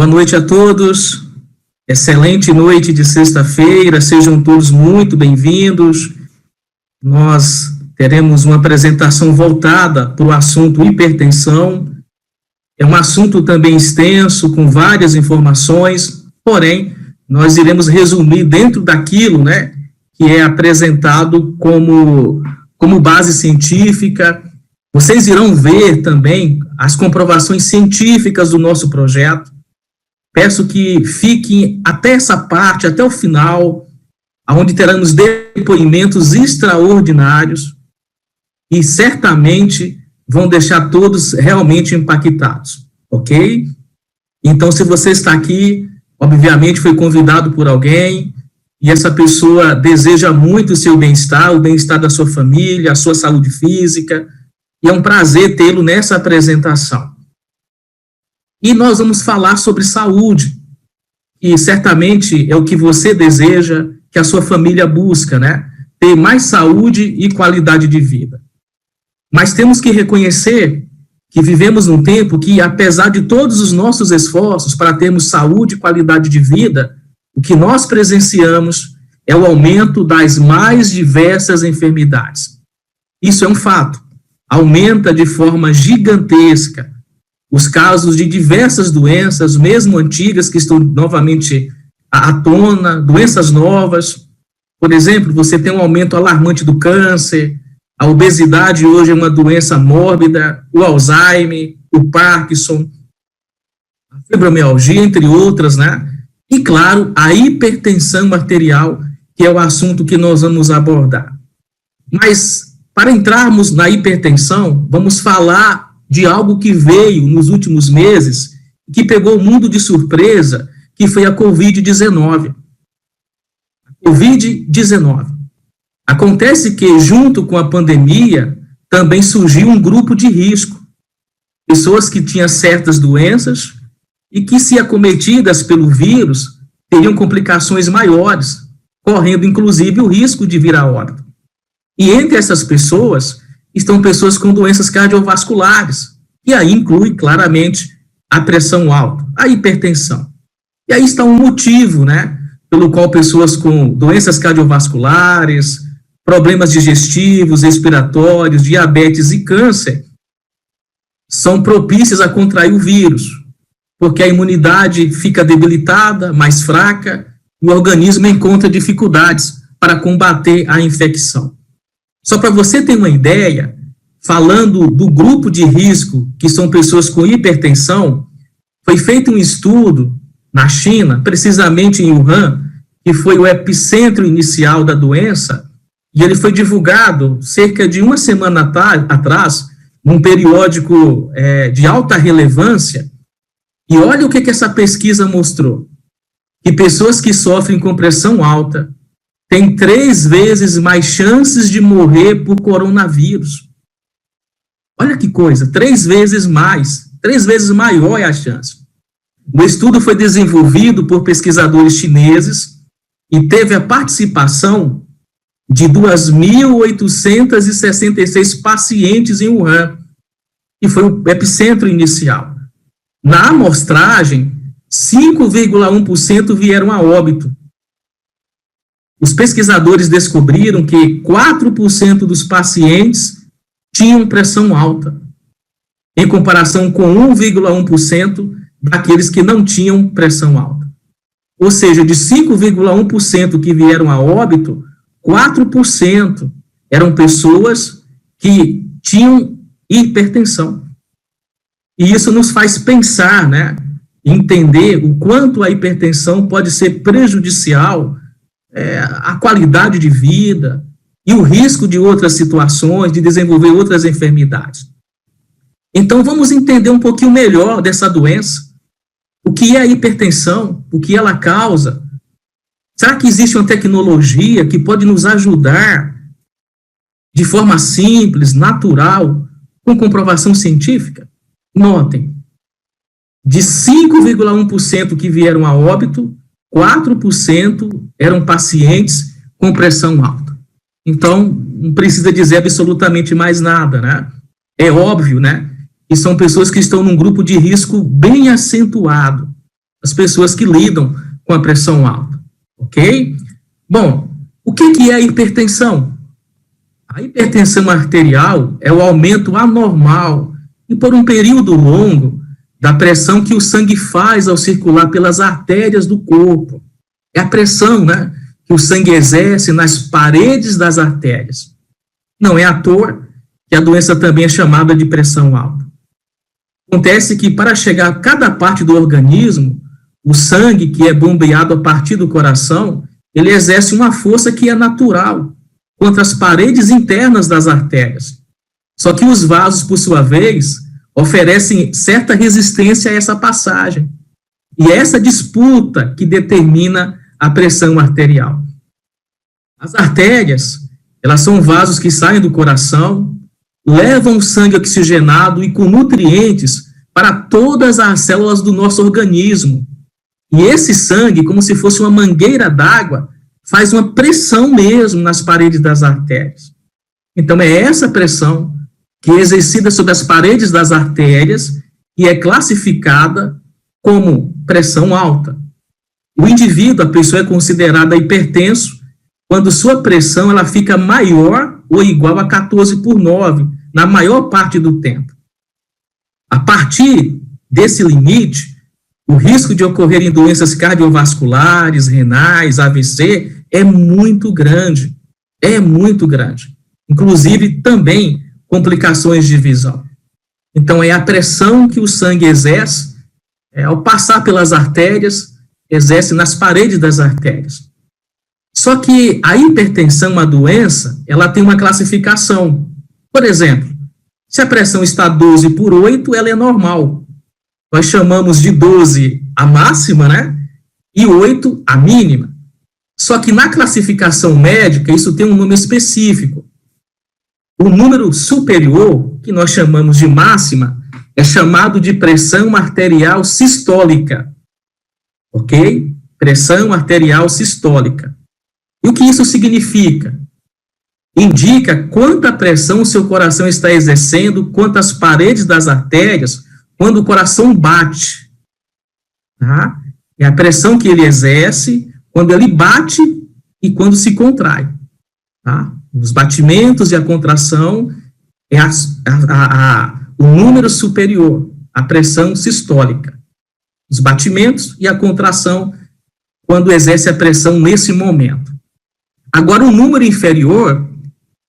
Boa noite a todos, excelente noite de sexta-feira, sejam todos muito bem-vindos. Nós teremos uma apresentação voltada para o assunto hipertensão. É um assunto também extenso, com várias informações, porém, nós iremos resumir dentro daquilo, né, que é apresentado como base científica. Vocês irão ver também as comprovações científicas do nosso projeto. Peço que fiquem até essa parte, até o final, onde teremos depoimentos extraordinários e certamente vão deixar todos realmente impactados, ok? Então, se você está aqui, obviamente foi convidado por alguém e essa pessoa deseja muito o seu bem-estar, o bem-estar da sua família, a sua saúde física, e é um prazer tê-lo nessa apresentação. E nós vamos falar sobre saúde, e certamente é o que você deseja, que a sua família busca, né? Ter mais saúde e qualidade de vida. Mas temos que reconhecer que vivemos num tempo que, apesar de todos os nossos esforços para termos saúde e qualidade de vida, o que nós presenciamos é o aumento das mais diversas enfermidades. Isso é um fato. Aumenta de forma gigantesca os casos de diversas doenças, mesmo antigas, que estão novamente à tona, doenças novas. Por exemplo, você tem um aumento alarmante do câncer, a obesidade hoje é uma doença mórbida, o Alzheimer, o Parkinson, a fibromialgia, entre outras, né? E, claro, a hipertensão arterial, que é o assunto que nós vamos abordar. Mas, para entrarmos na hipertensão, vamos falar de algo que veio nos últimos meses, que pegou o mundo de surpresa, que foi a Covid-19. Covid-19. Acontece que, junto com a pandemia, também surgiu um grupo de risco. Pessoas que tinham certas doenças e que, se acometidas pelo vírus, teriam complicações maiores, correndo, inclusive, o risco de vir a óbito. E entre essas pessoas estão pessoas com doenças cardiovasculares, e aí inclui claramente a pressão alta, a hipertensão. E aí está um motivo, né, pelo qual pessoas com doenças cardiovasculares, problemas digestivos, respiratórios, diabetes e câncer são propícias a contrair o vírus, porque a imunidade fica debilitada, mais fraca, e o organismo encontra dificuldades para combater a infecção. Só para você ter uma ideia, falando do grupo de risco, que são pessoas com hipertensão, foi feito um estudo na China, precisamente em Wuhan, que foi o epicentro inicial da doença, e ele foi divulgado cerca de uma semana atrás, num periódico de alta relevância, e olha o que essa pesquisa mostrou, que pessoas que sofrem com pressão alta têm 3 vezes mais chances de morrer por coronavírus. Olha que coisa, 3 vezes mais, 3 vezes maior é a chance. O estudo foi desenvolvido por pesquisadores chineses e teve a participação de 2.866 pacientes em Wuhan, que foi o epicentro inicial. Na amostragem, 5,1% vieram a óbito. Os pesquisadores descobriram que 4% dos pacientes tinham pressão alta, em comparação com 1,1% daqueles que não tinham pressão alta. Ou seja, de 5,1% que vieram a óbito, 4% eram pessoas que tinham hipertensão. E isso nos faz pensar, né, entender o quanto a hipertensão pode ser prejudicial à qualidade de vida e o risco de outras situações, de desenvolver outras enfermidades. Então, vamos entender um pouquinho melhor dessa doença. O que é a hipertensão? O que ela causa? Será que existe uma tecnologia que pode nos ajudar de forma simples, natural, com comprovação científica? Notem, de 5,1% que vieram a óbito, 4% eram pacientes com pressão alta. Então, não precisa dizer absolutamente mais nada, né? É óbvio, né? E são pessoas que estão num grupo de risco bem acentuado. as pessoas que lidam com a pressão alta, ok? Bom, o que é a hipertensão? A hipertensão arterial é o aumento anormal e por um período longo da pressão que o sangue faz ao circular pelas artérias do corpo. É a pressão, né, que o sangue exerce nas paredes das artérias. Não é à toa que a doença também é chamada de pressão alta. Acontece que para chegar a cada parte do organismo, o sangue que é bombeado a partir do coração, ele exerce uma força que é natural contra as paredes internas das artérias. Só que os vasos, por sua vez, oferecem certa resistência a essa passagem. E é essa disputa que determina a pressão arterial. As artérias, elas são vasos que saem do coração, levam o sangue oxigenado e com nutrientes para todas as células do nosso organismo. E esse sangue, como se fosse uma mangueira d'água, faz uma pressão mesmo nas paredes das artérias. Então, é essa pressão que é exercida sobre as paredes das artérias e é classificada como pressão alta. O indivíduo, a pessoa é considerada hipertenso quando sua pressão ela fica maior ou igual a 14/9, na maior parte do tempo. A partir desse limite, o risco de ocorrerem doenças cardiovasculares, renais, AVC, é muito grande. É muito grande. Inclusive, também, complicações de visão. Então, é a pressão que o sangue exerce, ao passar pelas artérias, exerce nas paredes das artérias. Só que a hipertensão, uma doença, ela tem uma classificação. Por exemplo, se a pressão está 12/8, ela é normal. Nós chamamos de 12 a máxima, né? E 8 a mínima. Só que na classificação médica, isso tem um nome específico. O número superior, que nós chamamos de máxima, é chamado de pressão arterial sistólica. Ok? Pressão arterial sistólica. E o que isso significa? Indica quanta pressão o seu coração está exercendo, quantas paredes das artérias, quando o coração bate. Tá? É a pressão que ele exerce quando ele bate e quando se contrai. Tá? Os batimentos e a contração é o número superior, a pressão sistólica. Os batimentos e a contração quando exerce a pressão nesse momento. Agora, o número inferior,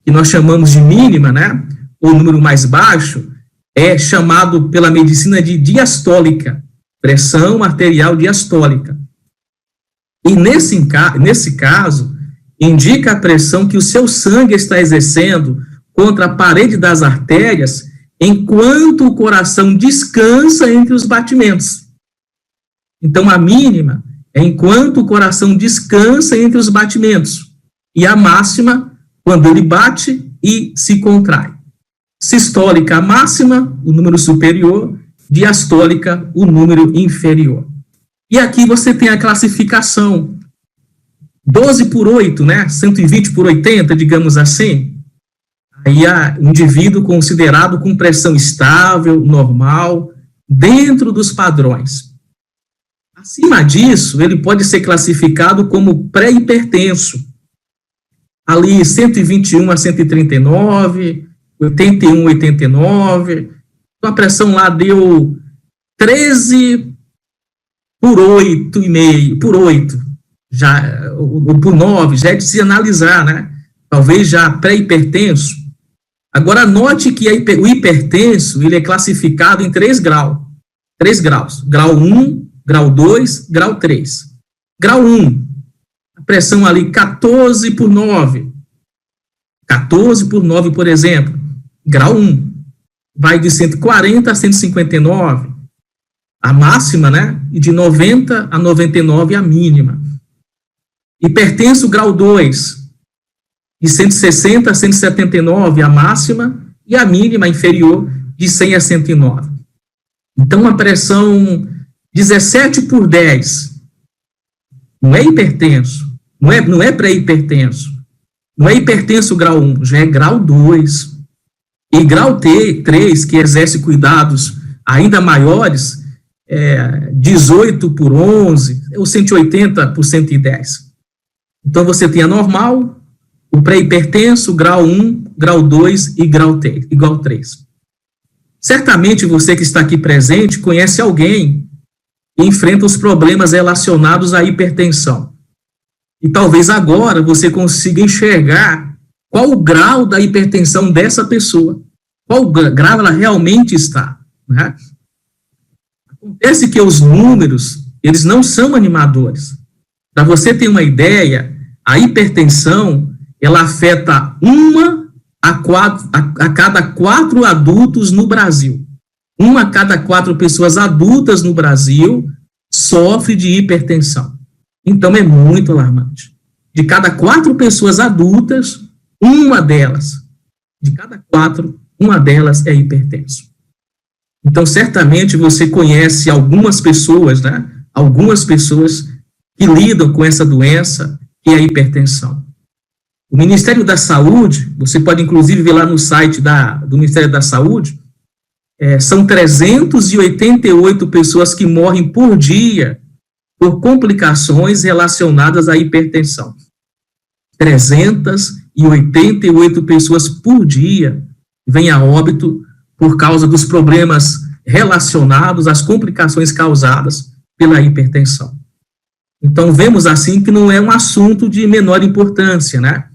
que nós chamamos de mínima, né, ou número mais baixo, é chamado pela medicina de diastólica, pressão arterial diastólica. E nesse caso, indica a pressão que o seu sangue está exercendo contra a parede das artérias enquanto o coração descansa entre os batimentos. Então, a mínima é enquanto o coração descansa entre os batimentos. E a máxima, quando ele bate e se contrai. Sistólica, a máxima, o número superior, diastólica, o número inferior. E aqui você tem a classificação 12/8, né? 120/80, digamos assim. Aí há um indivíduo considerado com pressão estável, normal, dentro dos padrões. Acima disso, ele pode ser classificado como pré-hipertenso. Ali 121/139, 81/89, a pressão lá deu 13/8,5, por 8, já, por 9, já é de se analisar, né? Talvez já pré-hipertenso. Agora, note que o hipertenso, ele é classificado em 3 graus. 3 graus. Grau 1, grau 2, grau 3. Grau 1, a pressão ali 14/9. 14/9, por exemplo. Grau 1, vai de 140 a 159, a máxima, né? E de 90 a 99, a mínima. Hipertenso, grau 2, de 160 a 179, a máxima, e a mínima inferior, de 100 a 109. Então, a pressão 17/10 não é hipertenso, não é pré-hipertenso, não é hipertenso grau 1, já é grau 2. E grau 3, que exerce cuidados ainda maiores, 18 por 11, ou 180 por 110. Então, você tem a normal, o pré-hipertenso, grau 1, grau 2 e grau 3. Certamente, você que está aqui presente conhece alguém que enfrenta os problemas relacionados à hipertensão. E talvez agora você consiga enxergar qual o grau da hipertensão dessa pessoa, qual grau ela realmente está, né? Acontece que os números, eles não são animadores. Para você ter uma ideia, a hipertensão, ela afeta 1 a cada 4 adultos no Brasil. 1 a cada 4 pessoas adultas no Brasil sofre de hipertensão. Então, é muito alarmante. De cada 4 pessoas adultas, de cada 4, uma delas é hipertenso. Então, certamente você conhece algumas pessoas, né? Algumas pessoas que lidam com essa doença, que é a hipertensão. O Ministério da Saúde, você pode inclusive ver lá no site do Ministério da Saúde, são 388 pessoas que morrem por dia por complicações relacionadas à hipertensão. 388 pessoas por dia vêm a óbito por causa dos problemas relacionados às complicações causadas pela hipertensão. Então, vemos assim que não é um assunto de menor importância, né?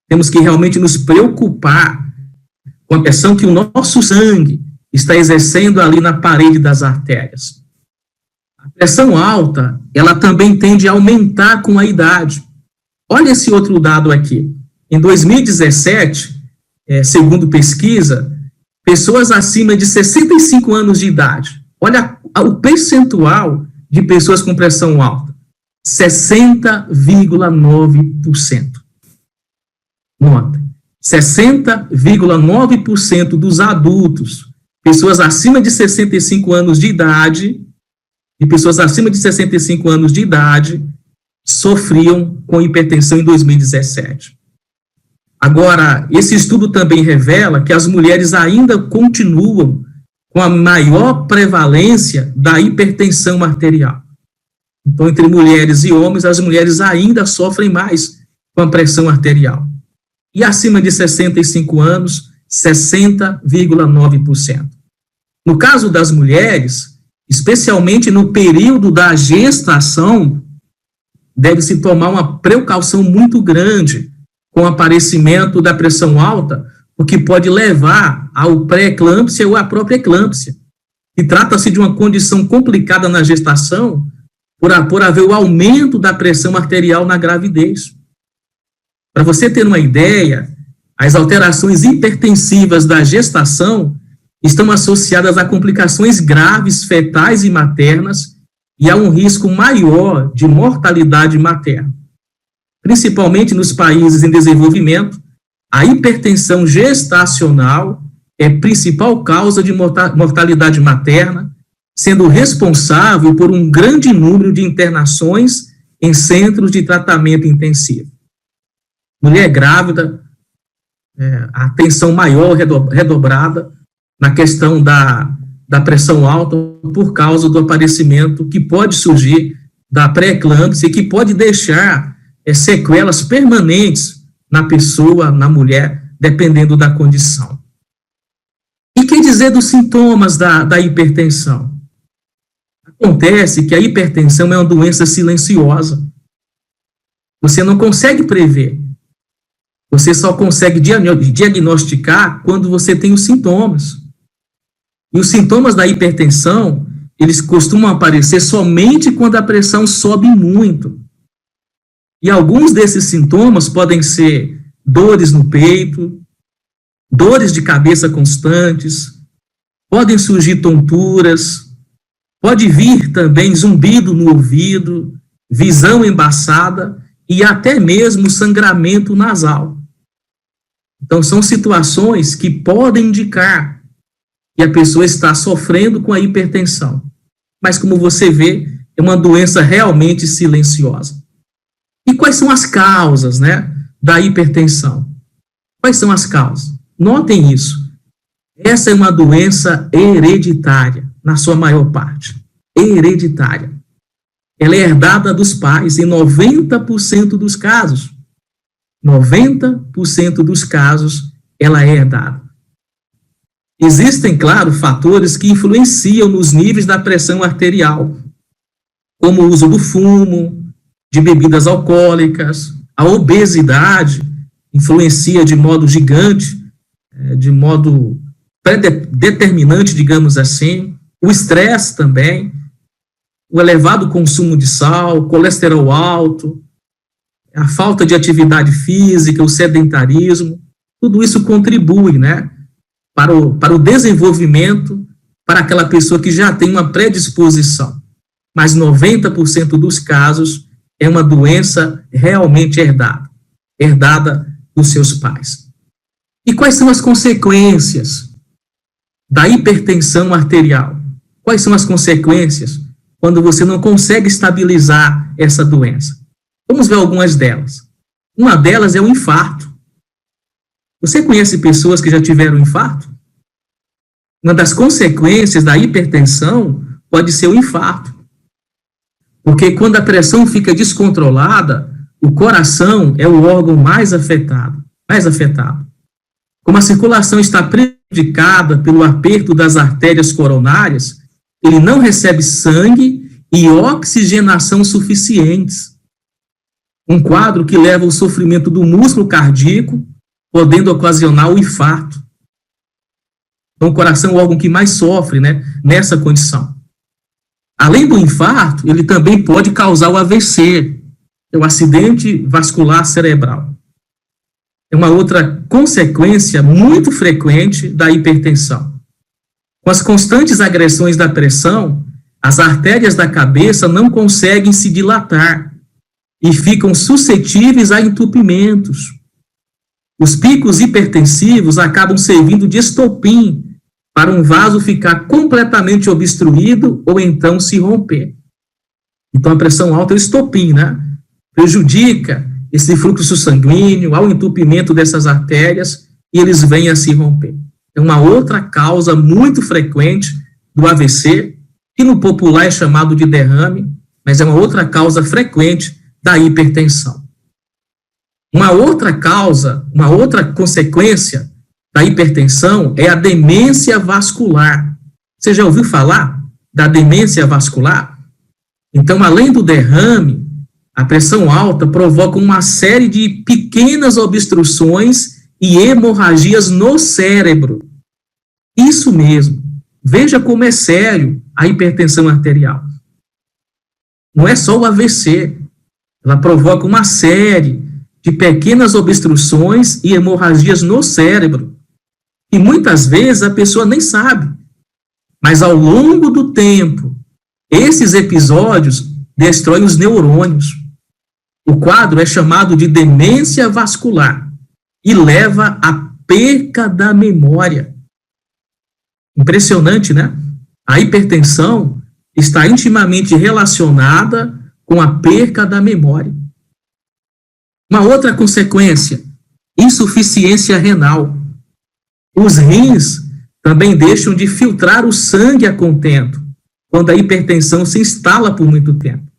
Temos que realmente nos preocupar com a pressão que o nosso sangue está exercendo ali na parede das artérias. A pressão alta, ela também tende a aumentar com a idade. Olha esse outro dado aqui. Em 2017, segundo pesquisa, pessoas acima de 65 anos de idade, olha o percentual de pessoas com pressão alta, 60,9%. Nota, 60,9% dos adultos, pessoas acima de 65 anos de idade, sofriam com hipertensão em 2017. Agora, esse estudo também revela que as mulheres ainda continuam com a maior prevalência da hipertensão arterial. Então, entre mulheres e homens, as mulheres ainda sofrem mais com a pressão arterial. E acima de 65 anos, 60,9%. No caso das mulheres, especialmente no período da gestação, deve-se tomar uma precaução muito grande com o aparecimento da pressão alta, o que pode levar ao pré-eclâmpsia ou à própria eclâmpsia. E trata-se de uma condição complicada na gestação, por haver o aumento da pressão arterial na gravidez. Para você ter uma ideia, as alterações hipertensivas da gestação estão associadas a complicações graves fetais e maternas e a um risco maior de mortalidade materna. Principalmente nos países em desenvolvimento, a hipertensão gestacional é a principal causa de mortalidade materna, sendo responsável por um grande número de internações em centros de tratamento intensivo. Mulher grávida, a atenção maior redobrada na questão da pressão alta por causa do aparecimento que pode surgir da pré-eclâmpsia e que pode deixar sequelas permanentes na pessoa, na mulher, dependendo da condição. E que dizer dos sintomas da hipertensão? Acontece que a hipertensão é uma doença silenciosa. Você não consegue prever. Você só consegue diagnosticar quando você tem os sintomas. E os sintomas da hipertensão, eles costumam aparecer somente quando a pressão sobe muito. E alguns desses sintomas podem ser dores no peito, dores de cabeça constantes, podem surgir tonturas, pode vir também zumbido no ouvido, visão embaçada e até mesmo sangramento nasal. Então, são situações que podem indicar que a pessoa está sofrendo com a hipertensão. Mas, como você vê, é uma doença realmente silenciosa. E quais são as causas, né, da hipertensão? Quais são as causas? Notem isso. Essa é uma doença hereditária, na sua maior parte. hereditária. Ela é herdada dos pais em 90% dos casos. 90% dos casos ela é herdada. Existem, claro, fatores que influenciam nos níveis da pressão arterial, como o uso do fumo, de bebidas alcoólicas, a obesidade influencia de modo gigante, de modo determinante, digamos assim, o estresse também, o elevado consumo de sal, colesterol alto, a falta de atividade física, o sedentarismo, tudo isso contribui, né, para o desenvolvimento, para aquela pessoa que já tem uma predisposição. Mas 90% dos casos é uma doença realmente herdada dos seus pais. E quais são as consequências da hipertensão arterial? Quais são as consequências quando você não consegue estabilizar essa doença? Vamos ver algumas delas. Uma delas é o infarto. Você conhece pessoas que já tiveram infarto? Uma das consequências da hipertensão pode ser o infarto. Porque quando a pressão fica descontrolada, o coração é o órgão mais afetado. Como a circulação está prejudicada pelo aperto das artérias coronárias, ele não recebe sangue e oxigenação suficientes. Um quadro que leva ao sofrimento do músculo cardíaco, podendo ocasionar o infarto. Então, o coração é o órgão que mais sofre, né, nessa condição. Além do infarto, ele também pode causar o AVC, o acidente vascular cerebral. É uma outra consequência muito frequente da hipertensão. Com as constantes agressões da pressão, as artérias da cabeça não conseguem se dilatar e ficam suscetíveis a entupimentos. Os picos hipertensivos acabam servindo de estopim para um vaso ficar completamente obstruído ou então se romper. Então, a pressão alta é o estopim, né? Prejudica esse fluxo sanguíneo, ao entupimento dessas artérias, e eles vêm a se romper. É uma outra causa muito frequente do AVC, que no popular é chamado de derrame, mas é uma outra causa frequente da hipertensão. Uma outra consequência da hipertensão é a demência vascular. Você já ouviu falar da demência vascular? Então, além do derrame, a pressão alta provoca uma série de pequenas obstruções e hemorragias no cérebro. Isso mesmo. Veja como é sério a hipertensão arterial. Não é só o AVC. Ela provoca uma série de pequenas obstruções e hemorragias no cérebro. E muitas vezes a pessoa nem sabe. Mas ao longo do tempo, esses episódios destroem os neurônios. O quadro é chamado de demência vascular e leva à perca da memória. Impressionante, né? A hipertensão está intimamente relacionada com a perca da memória. Uma outra consequência, insuficiência renal. Os rins também deixam de filtrar o sangue a contento, quando a hipertensão se instala por muito tempo.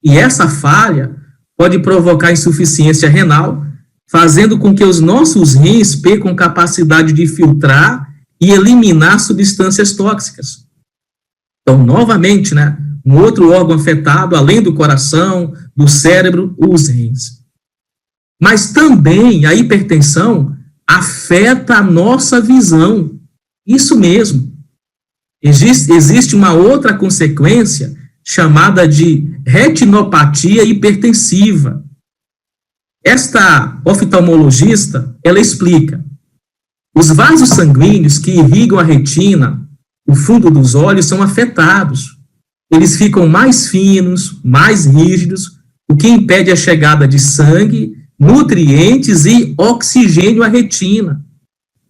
E essa falha pode provocar insuficiência renal, fazendo com que os nossos rins percam capacidade de filtrar e eliminar substâncias tóxicas. Então, novamente, né, um outro órgão afetado, além do coração, do cérebro, os rins. Mas também a hipertensão afeta a nossa visão. Isso mesmo. Existe uma outra consequência chamada de retinopatia hipertensiva. Esta oftalmologista, ela explica: os vasos sanguíneos que irrigam a retina, o fundo dos olhos, são afetados. Eles ficam mais finos, mais rígidos, o que impede a chegada de sangue, nutrientes e oxigênio à retina,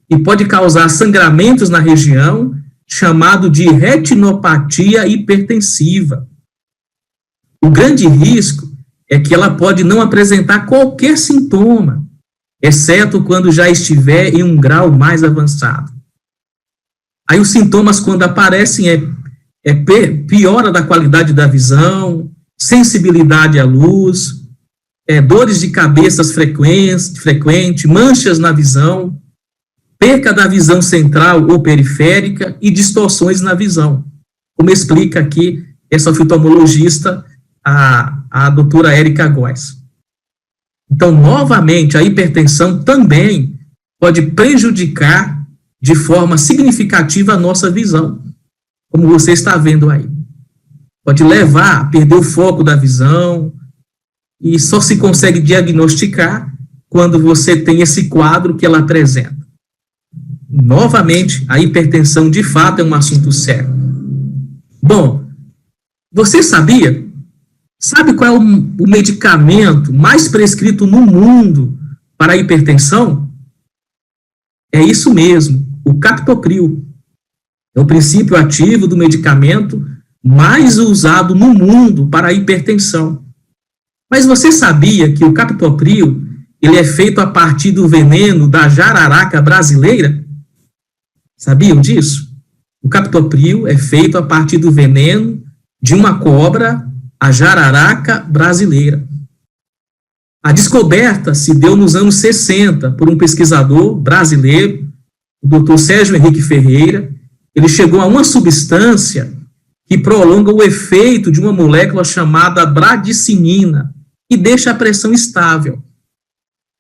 e pode causar sangramentos na região, chamado de retinopatia hipertensiva. O grande risco é que ela pode não apresentar qualquer sintoma, exceto quando já estiver em um grau mais avançado. Aí os sintomas, quando aparecem, é piora da qualidade da visão, sensibilidade à luz, dores de cabeça frequentes, manchas na visão, perca da visão central ou periférica e distorções na visão, como explica aqui essa oftalmologista, a doutora Érica Góes. Então, novamente, a hipertensão também pode prejudicar de forma significativa a nossa visão, como você está vendo aí. Pode levar a perder o foco da visão, e só se consegue diagnosticar quando você tem esse quadro que ela apresenta. Novamente, a hipertensão de fato é um assunto sério. Bom, você sabia? Sabe qual é o medicamento mais prescrito no mundo para a hipertensão? É isso mesmo, o captopril. É o princípio ativo do medicamento mais usado no mundo para a hipertensão. Mas você sabia que o captopril, ele é feito a partir do veneno da jararaca brasileira? Sabiam disso? O captopril é feito a partir do veneno de uma cobra, a jararaca brasileira. A descoberta se deu nos anos 60 por um pesquisador brasileiro, o Dr. Sérgio Henrique Ferreira. Ele chegou a uma substância que prolonga o efeito de uma molécula chamada bradicinina e deixa a pressão estável.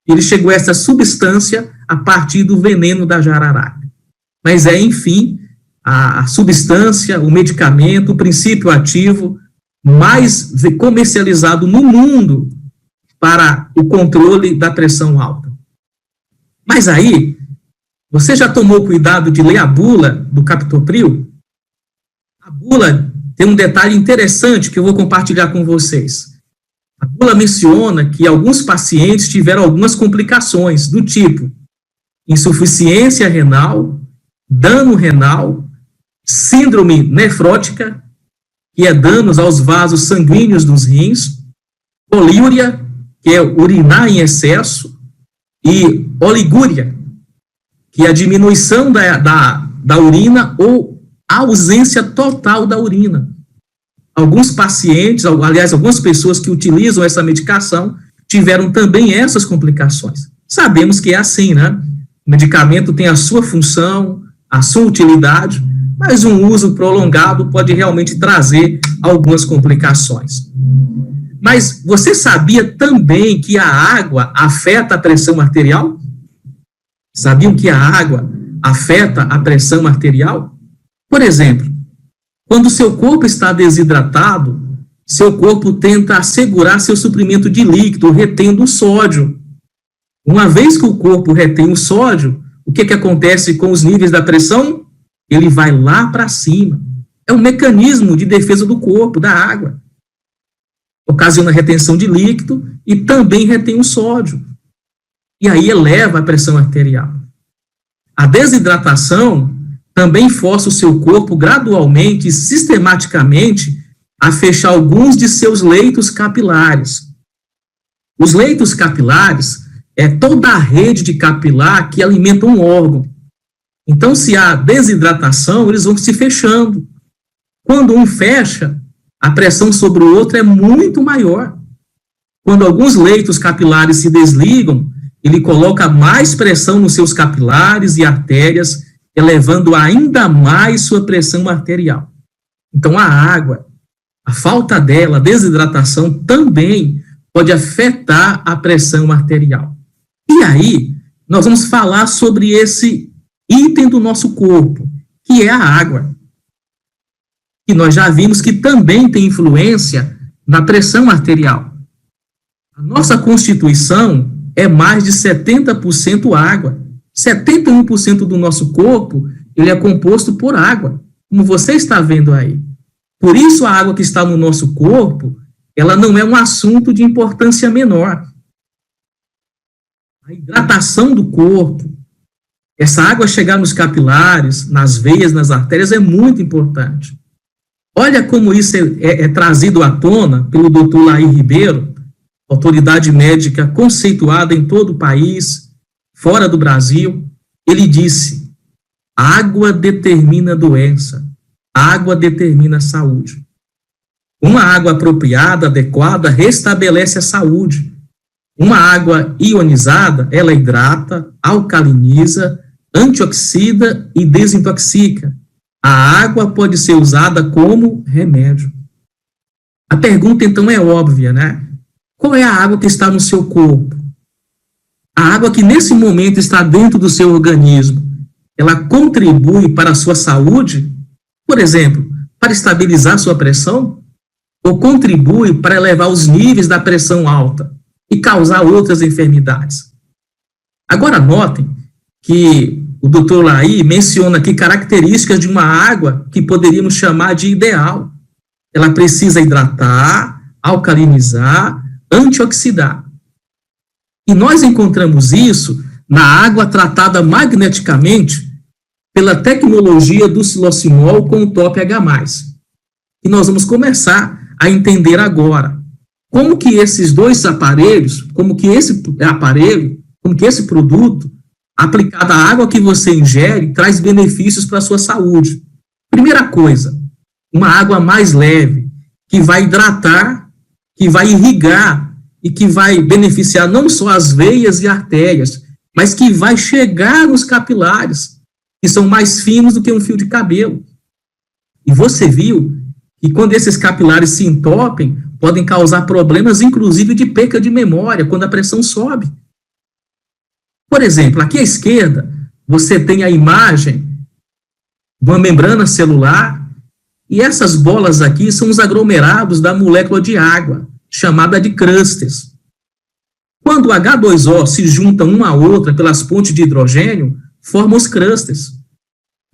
Ele chegou a essa substância a partir do veneno da jararaca. Mas enfim, a substância, o medicamento, o princípio ativo mais comercializado no mundo para o controle da pressão alta. Mas aí, você já tomou cuidado de ler a bula do captopril? A bula tem um detalhe interessante que eu vou compartilhar com vocês. A bula menciona que alguns pacientes tiveram algumas complicações do tipo insuficiência renal, dano renal, síndrome nefrótica, que é danos aos vasos sanguíneos dos rins, poliúria, que é urinar em excesso, e oligúria, que é a diminuição da urina ou a ausência total da urina. Alguns pacientes, aliás, algumas pessoas que utilizam essa medicação tiveram também essas complicações. Sabemos que é assim, né? O medicamento tem a sua função, a sua utilidade, mas um uso prolongado pode realmente trazer algumas complicações. Mas você sabia também que a água afeta a pressão arterial? Sabiam que a água afeta a pressão arterial? Por exemplo, quando seu corpo está desidratado, seu corpo tenta assegurar seu suprimento de líquido, retendo o sódio. Uma vez que o corpo retém o sódio, o que acontece com os níveis da pressão? Ele vai lá para cima. É um mecanismo de defesa do corpo, da água. Ocasiona retenção de líquido e também retém o sódio. E aí eleva a pressão arterial. A desidratação também força o seu corpo gradualmente e sistematicamente a fechar alguns de seus leitos capilares. Os leitos capilares é toda a rede de capilar que alimenta um órgão. Então, se há desidratação, eles vão se fechando. Quando um fecha, a pressão sobre o outro é muito maior. Quando alguns leitos capilares se desligam, ele coloca mais pressão nos seus capilares e artérias, elevando ainda mais sua pressão arterial. Então, a água, a falta dela, a desidratação, também pode afetar a pressão arterial. E aí, nós vamos falar sobre esse item do nosso corpo, que é a água. E nós já vimos que também tem influência na pressão arterial. A nossa constituição é mais de 70% água. 71% do nosso corpo, ele é composto por água, como você está vendo aí. Por isso, a água que está no nosso corpo, ela não é um assunto de importância menor. A hidratação do corpo, essa água chegar nos capilares, nas veias, nas artérias, é muito importante. Olha como isso é trazido à tona pelo Dr. Laí Ribeiro, autoridade médica conceituada em todo o país, fora do Brasil. Ele disse: água determina doença, água determina a saúde. Uma água apropriada, adequada, restabelece a saúde. Uma água ionizada, ela hidrata, alcaliniza, antioxida e desintoxica. A água pode ser usada como remédio. A pergunta, então, é óbvia, né? Qual é a água que está no seu corpo? A água que, nesse momento, está dentro do seu organismo, ela contribui para a sua saúde? Por exemplo, para estabilizar sua pressão? Ou contribui para elevar os níveis da pressão alta e causar outras enfermidades? Agora, notem que o Dr. Lahy menciona aqui características de uma água que poderíamos chamar de ideal. Ela precisa hidratar, alcalinizar, antioxidar. E nós encontramos isso na água tratada magneticamente pela tecnologia do silosimol com o TOP-H+. E nós vamos começar a entender agora como que esses dois aparelhos, como que esse produto, aplicado à água que você ingere, traz benefícios para a sua saúde. Primeira coisa, uma água mais leve, que vai hidratar, que vai irrigar e que vai beneficiar não só as veias e artérias, mas que vai chegar nos capilares, que são mais finos do que um fio de cabelo. E você viu que quando esses capilares se entopem, podem causar problemas, inclusive de perca de memória, quando a pressão sobe. Por exemplo, aqui à esquerda, você tem a imagem de uma membrana celular, e essas bolas aqui são os aglomerados da molécula de água, chamada de crustes. Quando o H2O se junta uma à outra pelas pontes de hidrogênio, formam os crustes.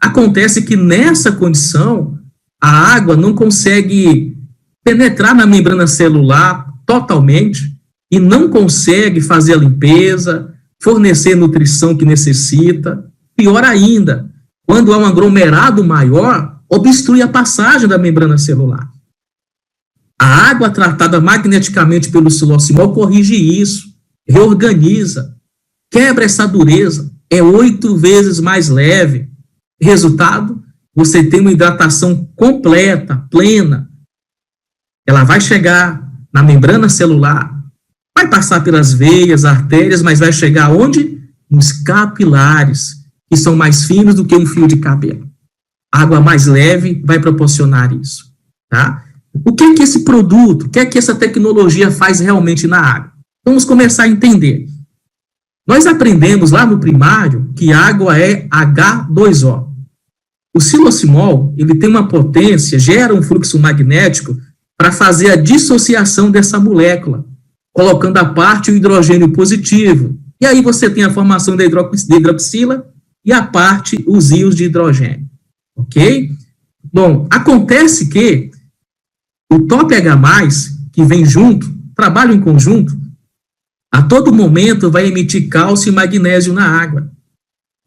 Acontece que nessa condição, a água não consegue penetrar na membrana celular totalmente e não consegue fazer a limpeza, fornecer nutrição que necessita. Pior ainda, quando há um aglomerado maior, obstrui a passagem da membrana celular. A água tratada magneticamente pelo silosimol corrige isso, reorganiza, quebra essa dureza, é 8 vezes mais leve. Resultado, você tem uma hidratação completa, plena. Ela vai chegar na membrana celular, vai passar pelas veias, artérias, mas vai chegar onde? Nos capilares, que são mais finos do que um fio de cabelo. A água mais leve vai proporcionar isso, tá? O que é que esse produto, o que é que essa tecnologia faz realmente na água? Vamos começar a entender. Nós aprendemos lá no primário que água é H2O. O silosimol, ele tem uma potência, gera um fluxo magnético para fazer a dissociação dessa molécula, colocando à parte o hidrogênio positivo. E aí você tem a formação da hidroxila e à parte os íons de hidrogênio. Ok? Bom, acontece que o TOP-H+, que vem junto, trabalha em conjunto, a todo momento vai emitir cálcio e magnésio na água.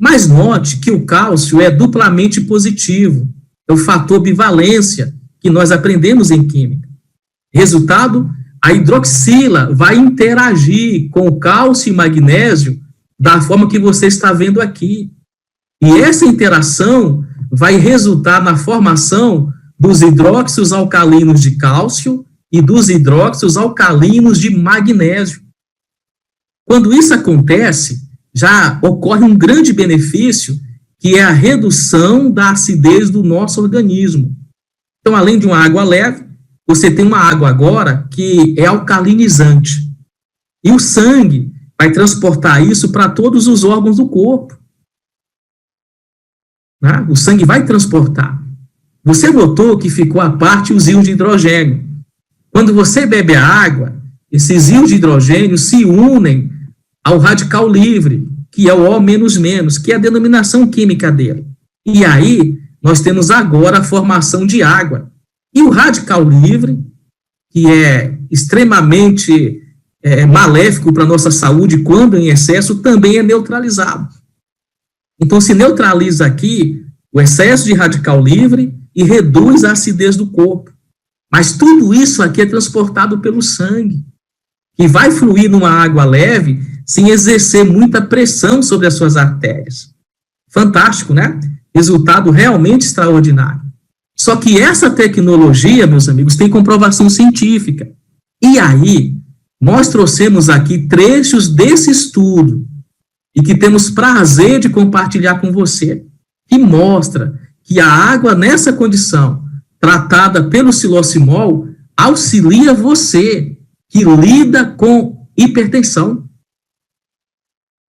Mas note que o cálcio é duplamente positivo, é o fator bivalência que nós aprendemos em química. Resultado, a hidroxila vai interagir com o cálcio e magnésio da forma que você está vendo aqui. E essa interação vai resultar na formação dos hidróxidos alcalinos de cálcio e dos hidróxidos alcalinos de magnésio. Quando isso acontece, já ocorre um grande benefício, que é a redução da acidez do nosso organismo. Então, além de uma água leve, você tem uma água agora que é alcalinizante. E o sangue vai transportar isso para todos os órgãos do corpo. Né? O sangue vai transportar. Você notou que ficou à parte os íons de hidrogênio. Quando você bebe a água, esses íons de hidrogênio se unem ao radical livre, que é o O-, que é a denominação química dele. E aí, nós temos agora a formação de água. E o radical livre, que é extremamente maléfico para a nossa saúde quando em excesso, também é neutralizado. Então, se neutraliza aqui o excesso de radical livre e reduz a acidez do corpo. Mas tudo isso aqui é transportado pelo sangue, que vai fluir numa água leve sem exercer muita pressão sobre as suas artérias. Fantástico, né? Resultado realmente extraordinário. Só que essa tecnologia, meus amigos, tem comprovação científica. E aí, nós trouxemos aqui trechos desse estudo e que temos prazer de compartilhar com você, que mostra que a água nessa condição, tratada pelo xilocimol, auxilia você que lida com hipertensão.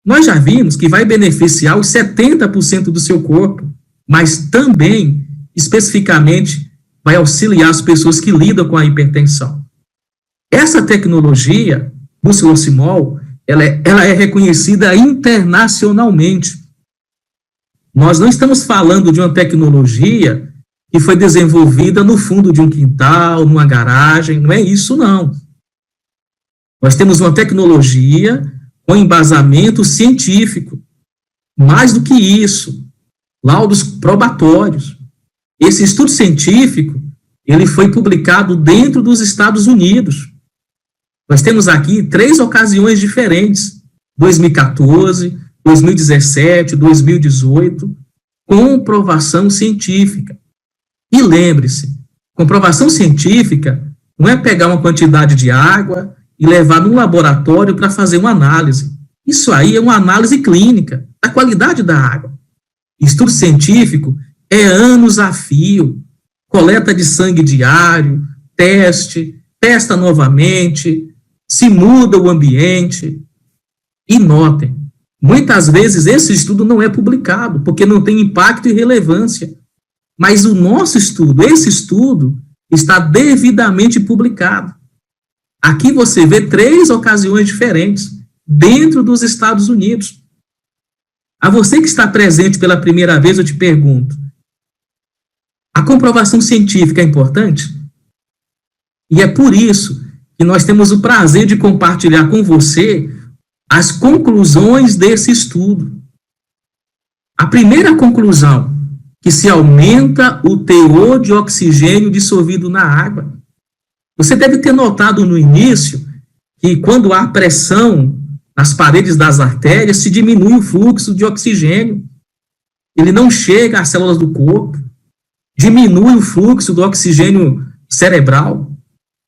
Nós já vimos que vai beneficiar os 70% do seu corpo, mas também, especificamente, vai auxiliar as pessoas que lidam com a hipertensão. Essa tecnologia do xilocimol, ela é reconhecida internacionalmente. Nós não estamos falando de uma tecnologia que foi desenvolvida no fundo de um quintal, numa garagem, não é isso, não. Nós temos uma tecnologia com embasamento científico. Mais do que isso, laudos probatórios. Esse estudo científico, ele foi publicado dentro dos Estados Unidos. Nós temos aqui 3 ocasiões diferentes, 2014, 2017, 2018, comprovação científica. E lembre-se, comprovação científica não é pegar uma quantidade de água e levar num laboratório para fazer uma análise. Isso aí é uma análise clínica da qualidade da água. Estudo científico é anos a fio, coleta de sangue diário, testa novamente, se muda o ambiente. E notem, muitas vezes esse estudo não é publicado, porque não tem impacto e relevância. Mas o nosso estudo, esse estudo, está devidamente publicado. Aqui você vê 3 ocasiões diferentes, dentro dos Estados Unidos. A você que está presente pela primeira vez, eu te pergunto, a comprovação científica é importante? E é por isso que nós temos o prazer de compartilhar com você as conclusões desse estudo. A primeira conclusão, que se aumenta o teor de oxigênio dissolvido na água. Você deve ter notado no início que quando há pressão nas paredes das artérias, se diminui o fluxo de oxigênio. Ele não chega às células do corpo, diminui o fluxo do oxigênio cerebral.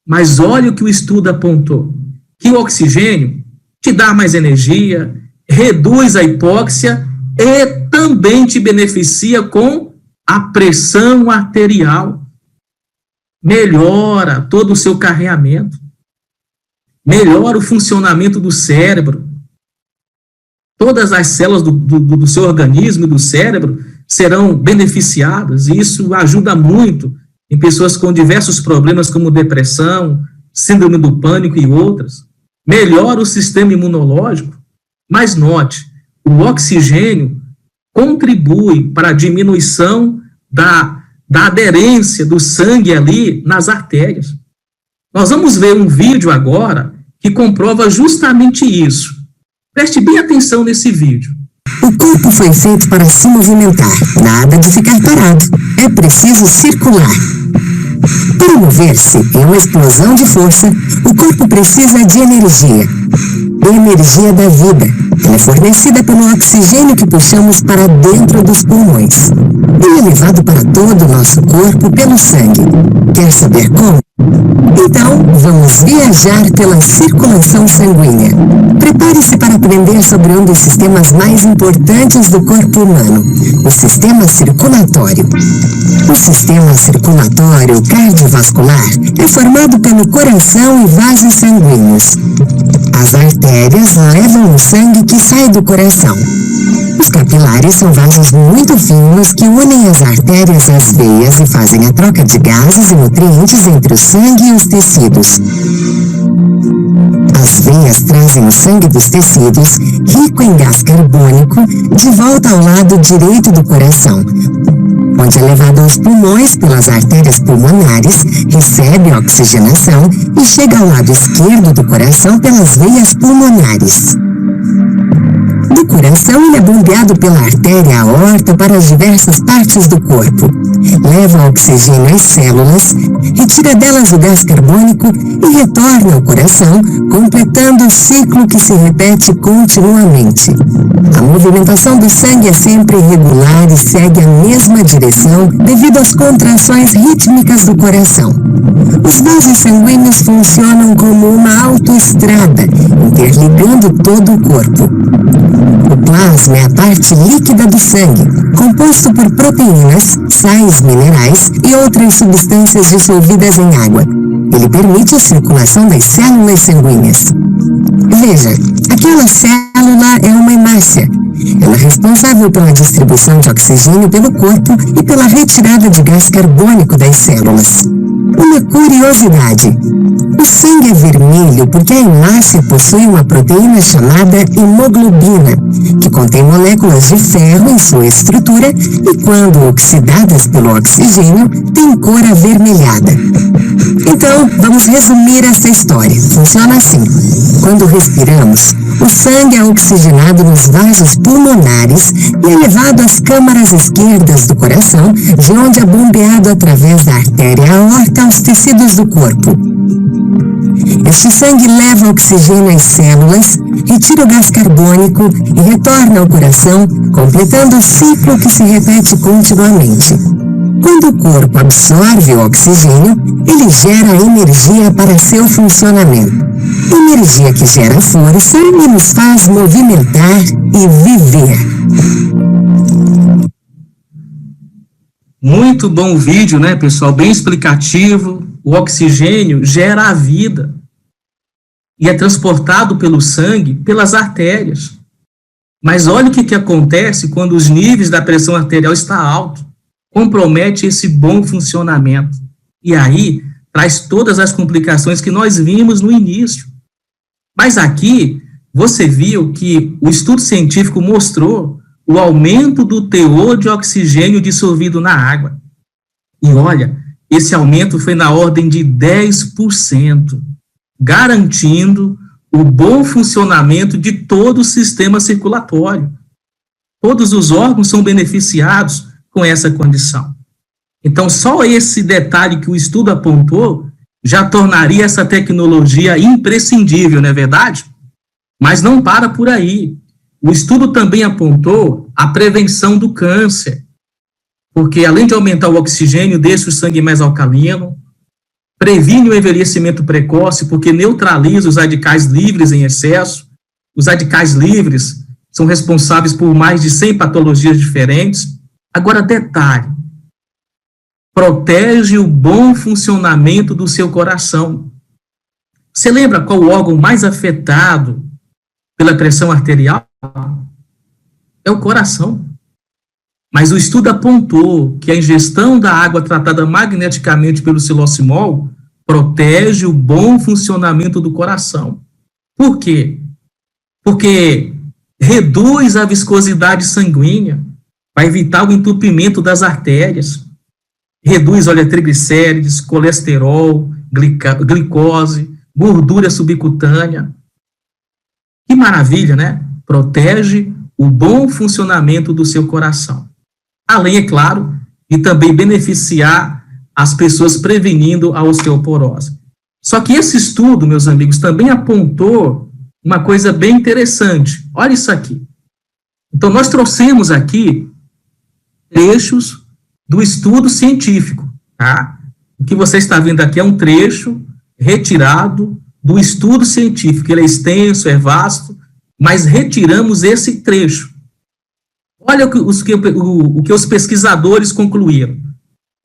Mas olha o que o estudo apontou, que o oxigênio te dá mais energia, reduz a hipóxia e também te beneficia com a pressão arterial. Melhora todo o seu carreamento. Melhora o funcionamento do cérebro. Todas as células do seu organismo e do cérebro serão beneficiadas, e isso ajuda muito em pessoas com diversos problemas como depressão, síndrome do pânico e outras. Melhora o sistema imunológico, mas note, o oxigênio contribui para a diminuição da aderência do sangue ali nas artérias. Nós vamos ver um vídeo agora que comprova justamente isso. Preste bem atenção nesse vídeo. O corpo foi feito para se movimentar, nada de ficar parado. É preciso circular. Para mover-se em uma explosão de força, o corpo precisa de energia. Energia da vida. Ela é fornecida pelo oxigênio que puxamos para dentro dos pulmões. Ele é levado para todo o nosso corpo pelo sangue. Quer saber como? Então, vamos viajar pela circulação sanguínea. Prepare-se para aprender sobre um dos sistemas mais importantes do corpo humano, o sistema circulatório. O sistema circulatório cardiovascular é formado pelo coração e vasos sanguíneos. As artérias levam o sangue que sai do coração. Os capilares são vasos muito finos que unem as artérias às veias e fazem a troca de gases e nutrientes entre o sangue e os tecidos. As veias trazem o sangue dos tecidos, rico em gás carbônico, de volta ao lado direito do coração, onde é levado aos pulmões pelas artérias pulmonares, recebe oxigenação e chega ao lado esquerdo do coração pelas veias pulmonares. Do coração, ele é bombeado pela artéria aorta para as diversas partes do corpo. Leva oxigênio às células, retira delas o gás carbônico e retorna ao coração, completando o ciclo que se repete continuamente. A movimentação do sangue é sempre irregular e segue a mesma direção devido às contrações rítmicas do coração. Os vasos sanguíneos funcionam como uma autoestrada, interligando todo o corpo. O plasma é a parte líquida do sangue, composto por proteínas, sais minerais e outras substâncias dissolvidas em água. Ele permite a circulação das células sanguíneas. Veja, aquela célula é uma hemácia. Ela é responsável pela distribuição de oxigênio pelo corpo e pela retirada de gás carbônico das células. Uma curiosidade: o sangue é vermelho porque a hemácia possui uma proteína chamada hemoglobina, que contém moléculas de ferro em sua estrutura e, quando oxidadas pelo oxigênio, tem cor avermelhada. Então, vamos resumir essa história. Funciona assim: quando respiramos, o sangue é oxigenado nos vasos pulmonares e é levado às câmaras esquerdas do coração, de onde é bombeado através da artéria aorta aos tecidos do corpo. Este sangue leva oxigênio às células, retira o gás carbônico e retorna ao coração, completando o ciclo que se repete continuamente. Quando o corpo absorve o oxigênio, ele gera energia para seu funcionamento. Energia que gera força e nos faz movimentar e viver. Muito bom vídeo, né, pessoal? Bem explicativo. O oxigênio gera a vida e é transportado pelo sangue, pelas artérias. Mas olha o que acontece quando os níveis da pressão arterial estão altos. Compromete esse bom funcionamento. E aí, traz todas as complicações que nós vimos no início. Mas aqui, você viu que o estudo científico mostrou o aumento do teor de oxigênio dissolvido na água. E olha, esse aumento foi na ordem de 10%, garantindo o bom funcionamento de todo o sistema circulatório. Todos os órgãos são beneficiados com essa condição. Então, só esse detalhe que o estudo apontou já tornaria essa tecnologia imprescindível, não é verdade? Mas não para por aí. O estudo também apontou a prevenção do câncer, porque além de aumentar o oxigênio, deixa o sangue mais alcalino, previne o envelhecimento precoce, porque neutraliza os radicais livres em excesso. Os radicais livres são responsáveis por mais de 100 patologias diferentes. Agora, detalhe: protege o bom funcionamento do seu coração. Você lembra qual o órgão mais afetado pela pressão arterial? É o coração. Mas o estudo apontou que a ingestão da água tratada magneticamente pelo siloximol protege o bom funcionamento do coração. Por quê? Porque reduz a viscosidade sanguínea, vai evitar o entupimento das artérias, reduz, olha, triglicérides, colesterol, glicose, gordura subcutânea. Que maravilha, né? Protege o bom funcionamento do seu coração. Além, é claro, de também beneficiar as pessoas prevenindo a osteoporose. Só que esse estudo, meus amigos, também apontou uma coisa bem interessante. Olha isso aqui. Então, nós trouxemos aqui trechos do estudo científico, tá? O que você está vendo aqui é um trecho retirado do estudo científico. Ele é extenso, é vasto, mas retiramos esse trecho. Olha o que os pesquisadores concluíram.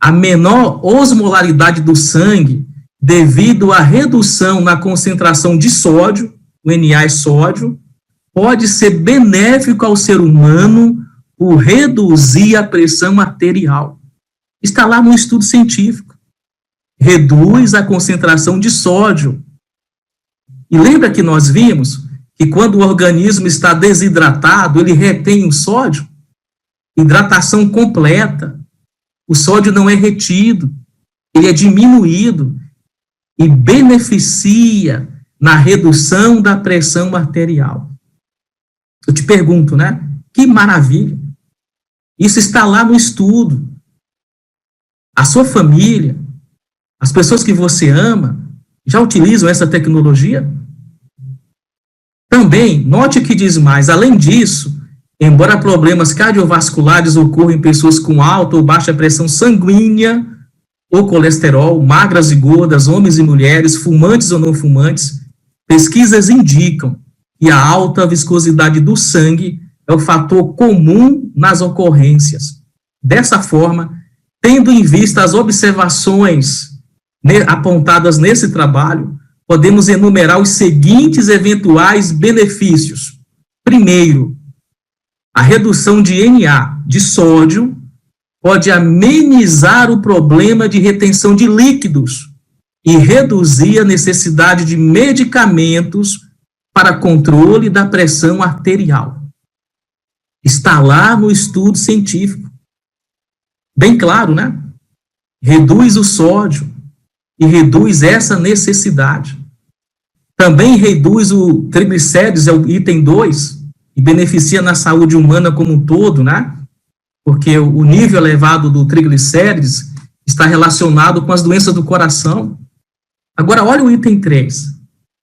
A menor osmolaridade do sangue, devido à redução na concentração de sódio, o Na é sódio, pode ser benéfico ao ser humano por reduzir a pressão arterial. Está lá no estudo científico. Reduz a concentração de sódio. E lembra que nós vimos que quando o organismo está desidratado, ele retém o sódio? Hidratação completa. O sódio não é retido, ele é diminuído e beneficia na redução da pressão arterial. Eu te pergunto, né? Que maravilha! Isso está lá no estudo. A sua família, as pessoas que você ama, já utilizam essa tecnologia? Também, note o que diz mais, além disso, embora problemas cardiovasculares ocorram em pessoas com alta ou baixa pressão sanguínea ou colesterol, magras e gordas, homens e mulheres, fumantes ou não fumantes, pesquisas indicam que a alta viscosidade do sangue é o fator comum nas ocorrências. Dessa forma, tendo em vista as observações apontadas nesse trabalho, podemos enumerar os seguintes eventuais benefícios. Primeiro, a redução de Na, de sódio, pode amenizar o problema de retenção de líquidos e reduzir a necessidade de medicamentos para controle da pressão arterial. Está lá no estudo científico. Bem claro, né? Reduz o sódio e reduz essa necessidade. Também reduz o triglicérides, é o item 2, e beneficia na saúde humana como um todo, né? Porque o nível elevado do triglicérides está relacionado com as doenças do coração. Agora, olha o item 3.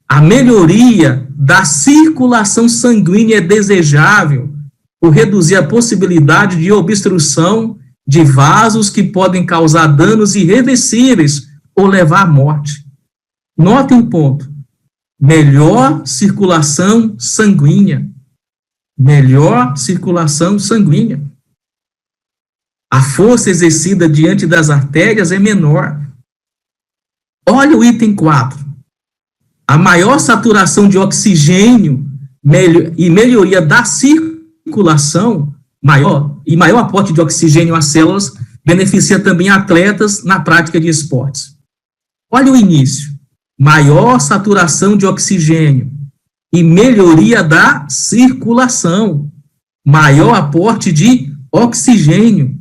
A melhoria da circulação sanguínea é desejável por reduzir a possibilidade de obstrução de vasos que podem causar danos irreversíveis ou levar à morte. Note um ponto. Melhor circulação sanguínea. Melhor circulação sanguínea. A força exercida diante das artérias é menor. Olha o item 4. A maior saturação de oxigênio e melhoria da circulação, maior aporte de oxigênio às células, beneficia também atletas na prática de esportes. Olha o início. Maior saturação de oxigênio e melhoria da circulação. Maior aporte de oxigênio.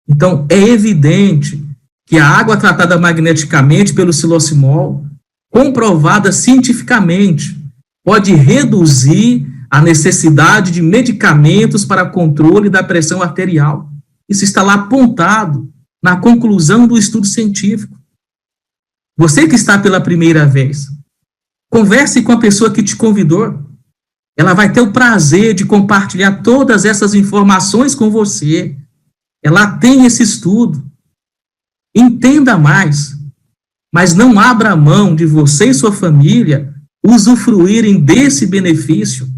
Então, é evidente que a água tratada magneticamente pelo siloximol, comprovada cientificamente, pode reduzir a necessidade de medicamentos para controle da pressão arterial. Isso está lá apontado na conclusão do estudo científico. Você que está pela primeira vez, converse com a pessoa que te convidou. Ela vai ter o prazer de compartilhar todas essas informações com você. Ela tem esse estudo. Entenda mais, mas não abra mão de você e sua família usufruírem desse benefício.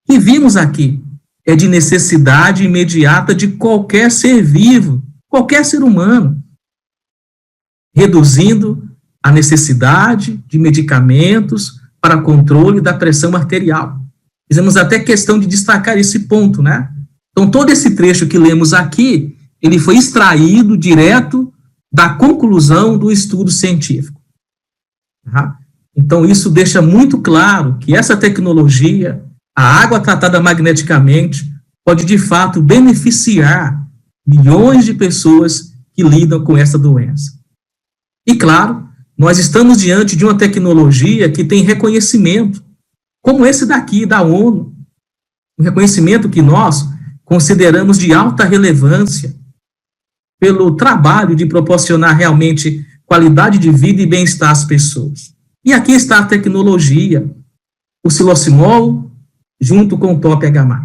E vimos aqui, é de necessidade imediata de qualquer ser vivo, qualquer ser humano, reduzindo a necessidade de medicamentos para controle da pressão arterial. Fizemos até questão de destacar esse ponto, né? Então, todo esse trecho que lemos aqui, ele foi extraído direto da conclusão do estudo científico. Tá? Então, isso deixa muito claro que essa tecnologia, a água tratada magneticamente, pode, de fato, beneficiar milhões de pessoas que lidam com essa doença. E, claro, nós estamos diante de uma tecnologia que tem reconhecimento, como esse daqui, da ONU, um reconhecimento que nós consideramos de alta relevância pelo trabalho de proporcionar realmente qualidade de vida e bem-estar às pessoas. E aqui está a tecnologia, o siloximol junto com o TOP-H+.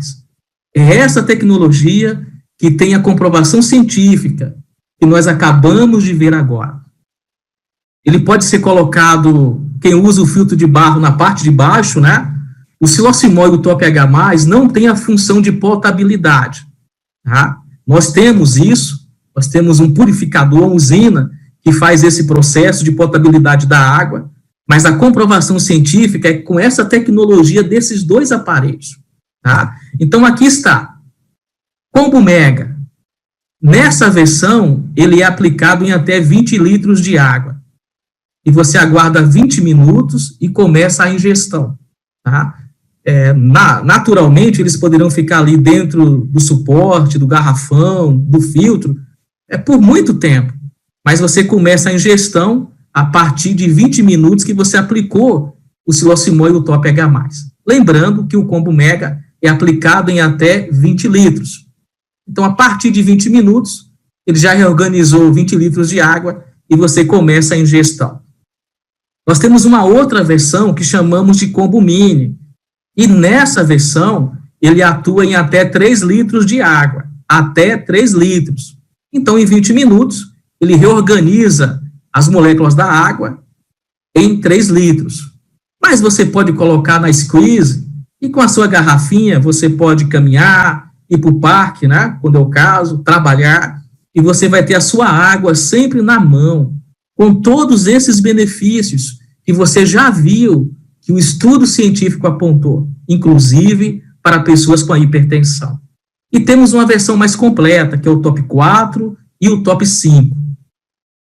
É essa tecnologia que tem a comprovação científica que nós acabamos de ver agora. Ele pode ser colocado, quem usa o filtro de barro na parte de baixo, né? O siloximol e o TOP-H+, não tem a função de potabilidade. Tá? Nós temos isso, nós temos um purificador, uma usina, que faz esse processo de potabilidade da água, mas a comprovação científica é com essa tecnologia desses dois aparelhos. Tá? Então, aqui está. Combo Mega. Nessa versão, ele é aplicado em até 20 litros de água. E você aguarda 20 minutos e começa a ingestão. Tá? Naturalmente, eles poderão ficar ali dentro do suporte, do garrafão, do filtro, por muito tempo. Mas você começa a ingestão a partir de 20 minutos que você aplicou o siloximol e o TOP-H+. Lembrando que o combo mega é aplicado em até 20 litros. Então, a partir de 20 minutos, ele já reorganizou 20 litros de água e você começa a ingestão. Nós temos uma outra versão que chamamos de combo mini. E nessa versão, ele atua em até 3 litros de água. Até 3 litros. Então, em 20 minutos, ele reorganiza as moléculas da água em 3 litros. Mas você pode colocar na squeeze e com a sua garrafinha você pode caminhar, ir para o parque, né, quando é o caso, trabalhar, e você vai ter a sua água sempre na mão, com todos esses benefícios que você já viu que o estudo científico apontou, inclusive para pessoas com hipertensão. E temos uma versão mais completa, que é o top 4 e o top 5.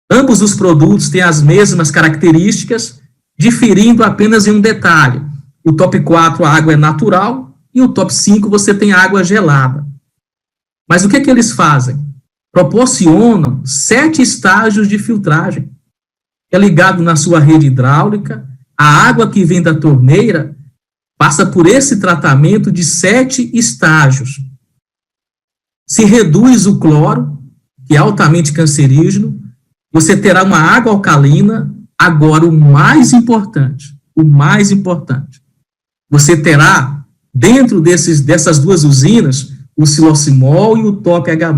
Ambos os produtos têm as mesmas características, diferindo apenas em um detalhe. O top 4 a água é natural e o top 5 você tem água gelada. Mas o que eles fazem? Proporcionam 7 estágios de filtragem. É ligado na sua rede hidráulica, a água que vem da torneira passa por esse tratamento de 7 estágios. Se reduz o cloro, que é altamente cancerígeno, você terá uma água alcalina. Agora, o mais importante, você terá, dentro dessas duas usinas, o silocimol e o top H+.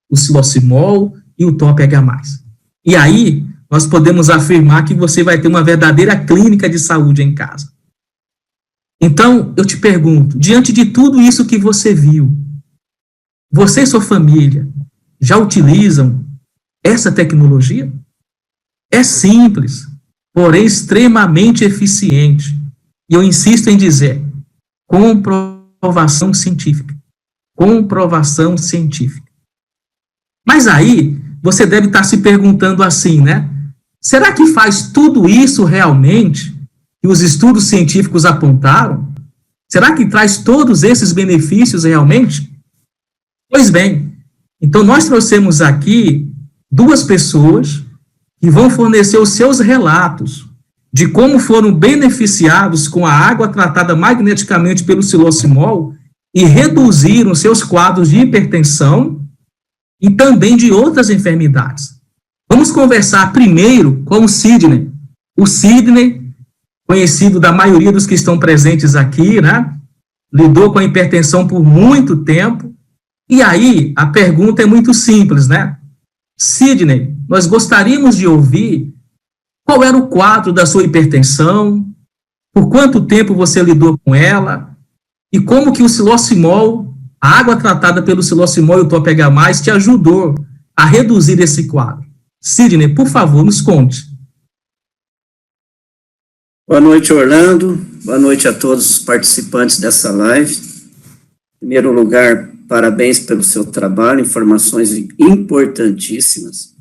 O silocimol e o top H+. E aí, nós podemos afirmar que você vai ter uma verdadeira clínica de saúde em casa. Então, eu te pergunto, diante de tudo isso que você viu, você e sua família já utilizam essa tecnologia? É simples, porém extremamente eficiente. E eu insisto em dizer, comprovação científica. Comprovação científica. Mas aí, você deve estar se perguntando assim, né? Será que faz tudo isso realmente que os estudos científicos apontaram? Será que traz todos esses benefícios realmente? Pois bem, então nós trouxemos aqui 2 pessoas que vão fornecer os seus relatos de como foram beneficiados com a água tratada magneticamente pelo silocimol e reduziram seus quadros de hipertensão e também de outras enfermidades. Vamos conversar primeiro com o Sidney. O Sidney, conhecido da maioria dos que estão presentes aqui, né? Lidou com a hipertensão por muito tempo. E aí, a pergunta é muito simples, né? Sidney, nós gostaríamos de ouvir qual era o quadro da sua hipertensão, por quanto tempo você lidou com ela, e como que o silocimol, a água tratada pelo silocimol e o top H+, te ajudou a reduzir esse quadro. Sidney, por favor, nos conte. Boa noite, Orlando. Boa noite a todos os participantes dessa live. Em primeiro lugar, parabéns pelo seu trabalho, informações importantíssimas.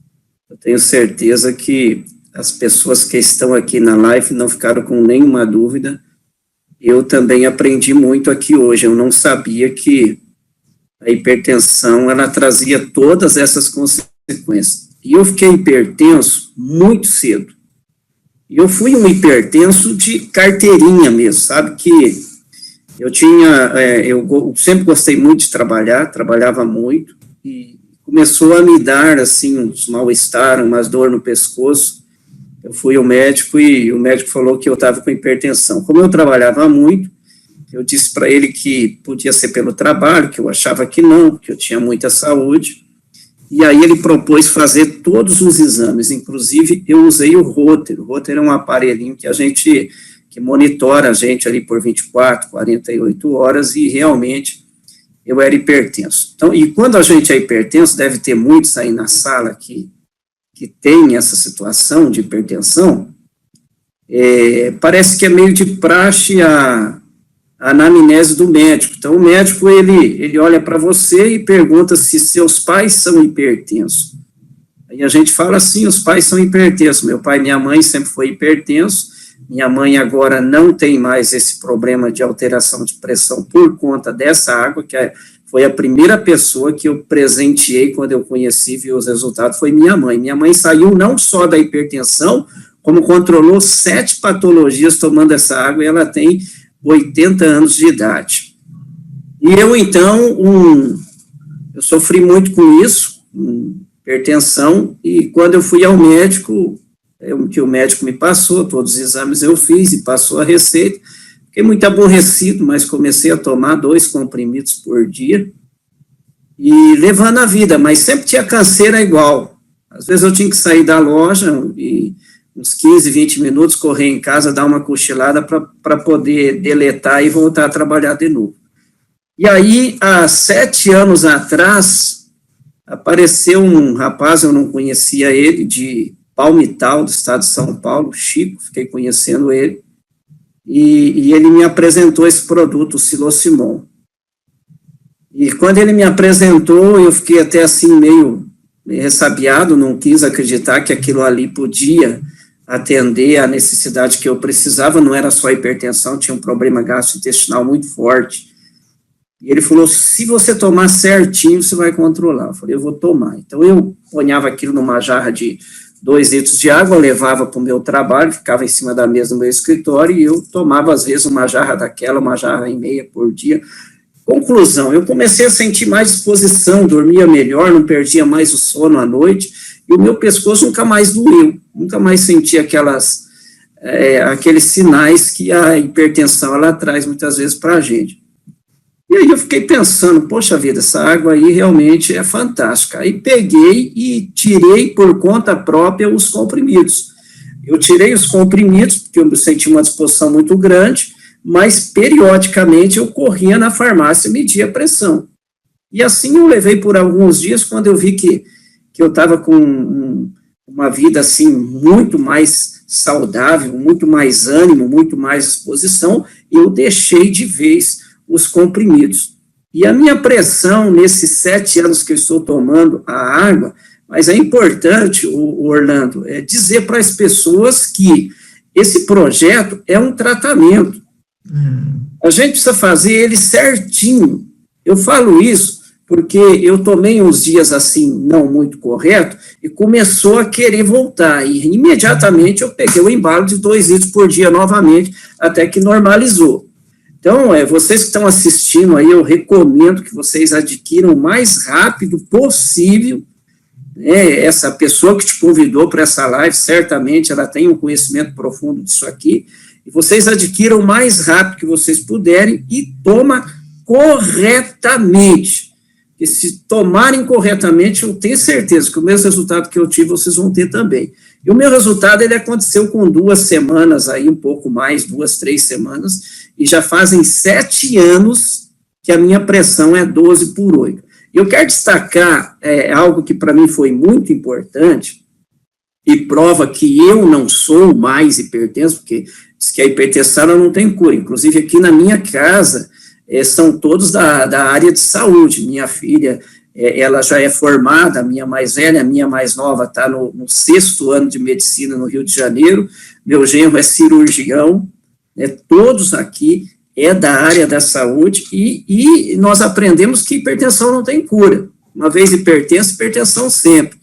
Eu tenho certeza que as pessoas que estão aqui na live não ficaram com nenhuma dúvida. Eu também aprendi muito aqui hoje. Eu não sabia que a hipertensão, ela trazia todas essas consequências. E eu fiquei hipertenso muito cedo. E eu fui um hipertenso de carteirinha mesmo, sabe? Que eu sempre gostei muito de trabalhar, trabalhava muito, e começou a me dar, assim, uns mal-estar, umas dor no pescoço. Eu fui ao médico e o médico falou que eu estava com hipertensão. Como eu trabalhava muito, eu disse para ele que podia ser pelo trabalho, que eu achava que não, que eu tinha muita saúde. E aí ele propôs fazer todos os exames, inclusive eu usei o Holter. O Holter é um aparelhinho que monitora a gente ali por 24, 48 horas, e realmente eu era hipertenso. Então, e quando a gente é hipertenso, deve ter muitos aí na sala que tem essa situação de hipertensão, parece que é meio de praxe a anamnese do médico. Então, o médico, ele olha para você e pergunta se seus pais são hipertensos. Aí a gente fala assim, os pais são hipertensos. Meu pai e minha mãe sempre foi hipertenso. Minha mãe agora não tem mais esse problema de alteração de pressão por conta dessa água, que foi a primeira pessoa que eu presenteei quando eu conheci, vi os resultados, foi minha mãe. Minha mãe saiu não só da hipertensão, como controlou 7 patologias tomando essa água, e ela tem 80 anos de idade. E eu, então, eu sofri muito com isso, hipertensão, e quando eu fui ao médico, que o médico me passou, todos os exames eu fiz e passou a receita, fiquei muito aborrecido, mas comecei a tomar 2 comprimidos por dia, e levando a vida, mas sempre tinha canseira igual. Às vezes eu tinha que sair da loja e uns 15, 20 minutos, correr em casa, dar uma cochilada para poder deletar e voltar a trabalhar de novo. E aí, há 7 anos atrás, apareceu um rapaz, eu não conhecia ele, de Palmital, do estado de São Paulo, Chico, fiquei conhecendo ele, e ele me apresentou esse produto, o Psilocimon. E quando ele me apresentou, eu fiquei até assim meio ressabiado, não quis acreditar que aquilo ali podia atender a necessidade que eu precisava, não era só hipertensão, tinha um problema gastrointestinal muito forte. E ele falou, se você tomar certinho, você vai controlar. Eu falei, eu vou tomar. Então, eu ponhava aquilo numa jarra de 2 litros de água, levava para o meu trabalho, ficava em cima da mesa no meu escritório, e eu tomava, às vezes, uma jarra daquela, 1,5 jarras por dia. Conclusão, eu comecei a sentir mais disposição, dormia melhor, não perdia mais o sono à noite, e o meu pescoço nunca mais doeu, nunca mais senti aqueles sinais que a hipertensão, ela traz muitas vezes para a gente. E aí eu fiquei pensando, poxa vida, essa água aí realmente é fantástica. Aí peguei e tirei por conta própria os comprimidos. Eu tirei os comprimidos, porque eu senti uma disposição muito grande, mas periodicamente eu corria na farmácia e media a pressão. E assim eu levei por alguns dias, quando eu vi que eu estava com uma vida assim muito mais saudável, muito mais ânimo, muito mais disposição, eu deixei de vez os comprimidos. E a minha pressão, nesses 7 anos que eu estou tomando a água, mas é importante, Orlando, dizer para as pessoas que esse projeto é um tratamento. A gente precisa fazer ele certinho. Eu falo isso porque eu tomei uns dias assim, não muito correto, e começou a querer voltar, e imediatamente eu peguei o embalo de 2 litros por dia novamente, até que normalizou. Então, vocês que estão assistindo aí, eu recomendo que vocês adquiram o mais rápido possível, essa pessoa que te convidou para essa live, certamente ela tem um conhecimento profundo disso aqui, e vocês adquiram o mais rápido que vocês puderem e toma corretamente. E se tomarem corretamente, eu tenho certeza que o mesmo resultado que eu tive, vocês vão ter também. E o meu resultado, ele aconteceu com 2 semanas aí, um pouco mais, 2, 3 semanas, e já fazem 7 anos que a minha pressão é 12/8. Eu quero destacar algo que para mim foi muito importante, e prova que eu não sou mais hipertenso, porque diz que a hipertensão não tem cura. Inclusive, aqui na minha casa, são todos da área de saúde. Minha filha, ela já é formada, a minha mais velha, a minha mais nova está no 6º ano de medicina no Rio de Janeiro, meu genro é cirurgião, todos aqui da área da saúde, e nós aprendemos que hipertensão não tem cura. Uma vez hipertenso, hipertensão sempre.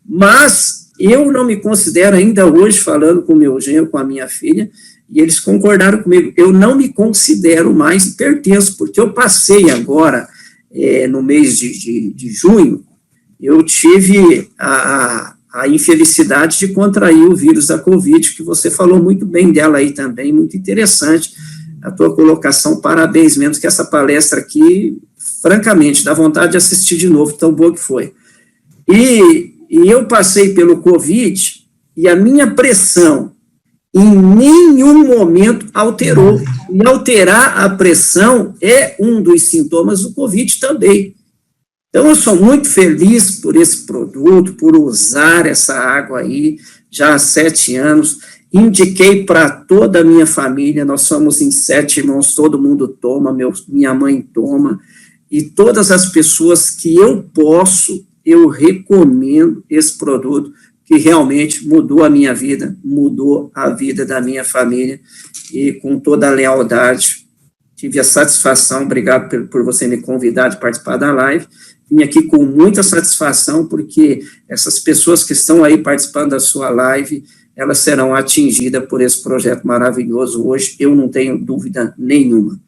Mas eu não me considero ainda hoje, falando com o meu genro, com a minha filha, e eles concordaram comigo, eu não me considero mais hipertenso, porque eu passei agora, no mês de junho, eu tive a infelicidade de contrair o vírus da Covid, que você falou muito bem dela aí também, muito interessante a tua colocação, parabéns mesmo, que essa palestra aqui, francamente, dá vontade de assistir de novo, tão boa que foi. E eu passei pelo Covid, e a minha pressão em nenhum momento alterou. E alterar a pressão é um dos sintomas do Covid também. Então, eu sou muito feliz por esse produto, por usar essa água aí, já há 7 anos. Indiquei para toda a minha família, nós somos em 7 irmãos, todo mundo toma, minha mãe toma, e todas as pessoas que eu posso, eu recomendo esse produto, que realmente mudou a minha vida, mudou a vida da minha família, e com toda a lealdade, tive a satisfação, obrigado por você me convidar de participar da live, vim aqui com muita satisfação, porque essas pessoas que estão aí participando da sua live, elas serão atingidas por esse projeto maravilhoso hoje, eu não tenho dúvida nenhuma.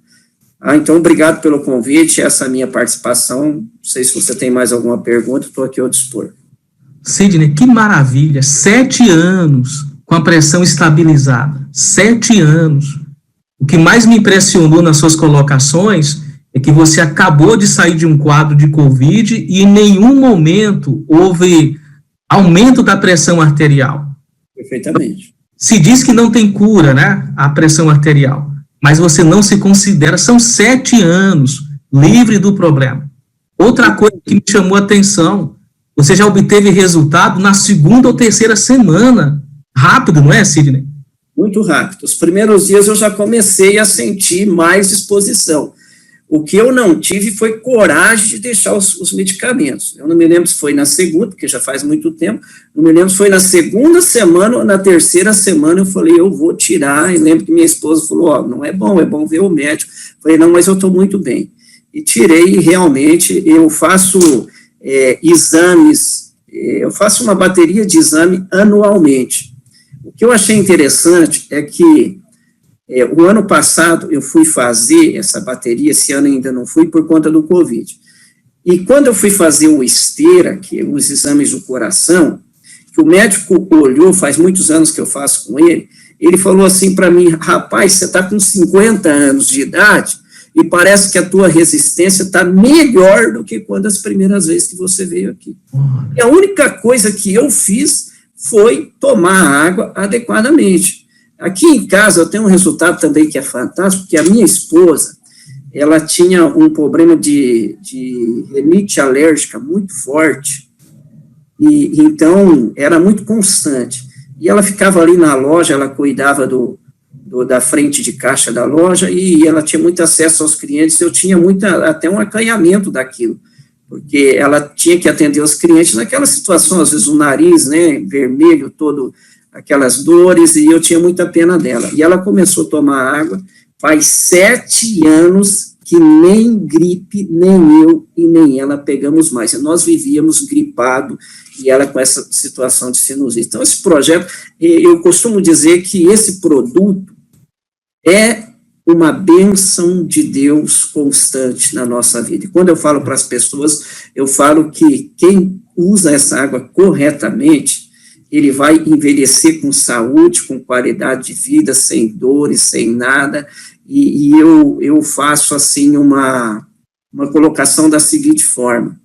Então, obrigado pelo convite, essa é a minha participação. Não sei se você tem mais alguma pergunta, estou aqui ao dispor. Sidney, que maravilha, 7 anos com a pressão estabilizada, 7 anos. O que mais me impressionou nas suas colocações é que você acabou de sair de um quadro de Covid e em nenhum momento houve aumento da pressão arterial. Perfeitamente. Se diz que não tem cura, né, a pressão arterial, mas você não se considera, são 7 anos livre do problema. Outra coisa que me chamou a atenção, você já obteve resultado na 2ª ou 3ª semana. Rápido, não é, Sidney? Muito rápido. Os primeiros dias eu já comecei a sentir mais disposição. O que eu não tive foi coragem de deixar os medicamentos. Eu não me lembro se foi na 2ª, porque já faz muito tempo, não me lembro se foi na 2ª semana ou na 3ª semana, eu falei, eu vou tirar, e lembro que minha esposa falou, não é bom ver o médico. Eu falei, não, mas eu estou muito bem. E tirei, e realmente, eu faço exames, eu faço uma bateria de exame anualmente. O que eu achei interessante é que o ano passado eu fui fazer essa bateria, esse ano ainda não fui por conta do Covid. E quando eu fui fazer o esteira, que é os exames do coração, que o médico olhou, faz muitos anos que eu faço com ele, ele falou assim para mim, rapaz, você está com 50 anos de idade e parece que a tua resistência está melhor do que quando as primeiras vezes que você veio aqui. E a única coisa que eu fiz foi tomar água adequadamente. Aqui em casa eu tenho um resultado também que é fantástico, porque a minha esposa, ela tinha um problema de rinite alérgica muito forte, e então era muito constante. E ela ficava ali na loja, ela cuidava da frente de caixa da loja, e ela tinha muito acesso aos clientes, eu tinha até um acanhamento daquilo, porque ela tinha que atender os clientes naquela situação, às vezes o nariz, né, vermelho, todo aquelas dores, e eu tinha muita pena dela. E ela começou a tomar água, faz 7 anos que nem gripe, nem eu e nem ela pegamos mais. Nós vivíamos gripado, e ela com essa situação de sinusite. Então, esse projeto, eu costumo dizer que esse produto é uma bênção de Deus constante na nossa vida. E quando eu falo para as pessoas, eu falo que quem usa essa água corretamente, ele vai envelhecer com saúde, com qualidade de vida, sem dores, sem nada, e eu faço, assim, uma colocação da seguinte forma,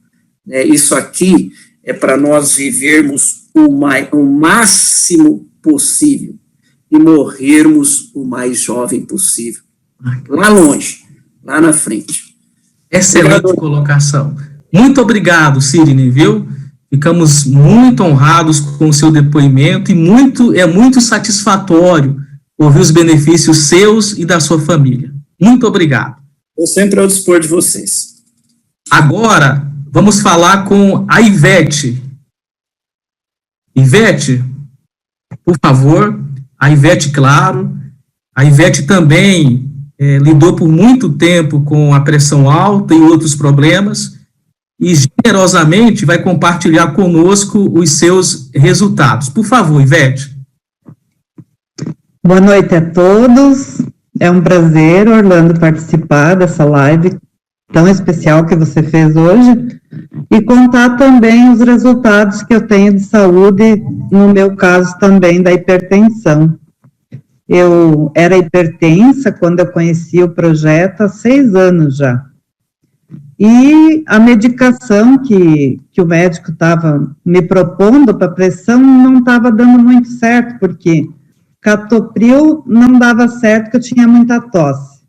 né, isso aqui é para nós vivermos o máximo possível e morrermos o mais jovem possível, lá longe, lá na frente. Excelente colocação. Muito obrigado, Sidney, viu? Ficamos muito honrados com o seu depoimento e é muito satisfatório ouvir os benefícios seus e da sua família. Muito obrigado. Eu sempre ao dispor de vocês. Agora, vamos falar com a Ivete. Ivete, por favor, a Ivete, claro. A Ivete também lidou por muito tempo com a pressão alta e outros problemas, e generosamente vai compartilhar conosco os seus resultados. Por favor, Ivete. Boa noite a todos. É um prazer, Orlando, participar dessa live tão especial que você fez hoje e contar também os resultados que eu tenho de saúde, no meu caso também da hipertensão. Eu era hipertensa quando eu conheci o projeto há 6 anos já. E a medicação que o médico estava me propondo para pressão não estava dando muito certo, porque Captopril não dava certo, porque eu tinha muita tosse.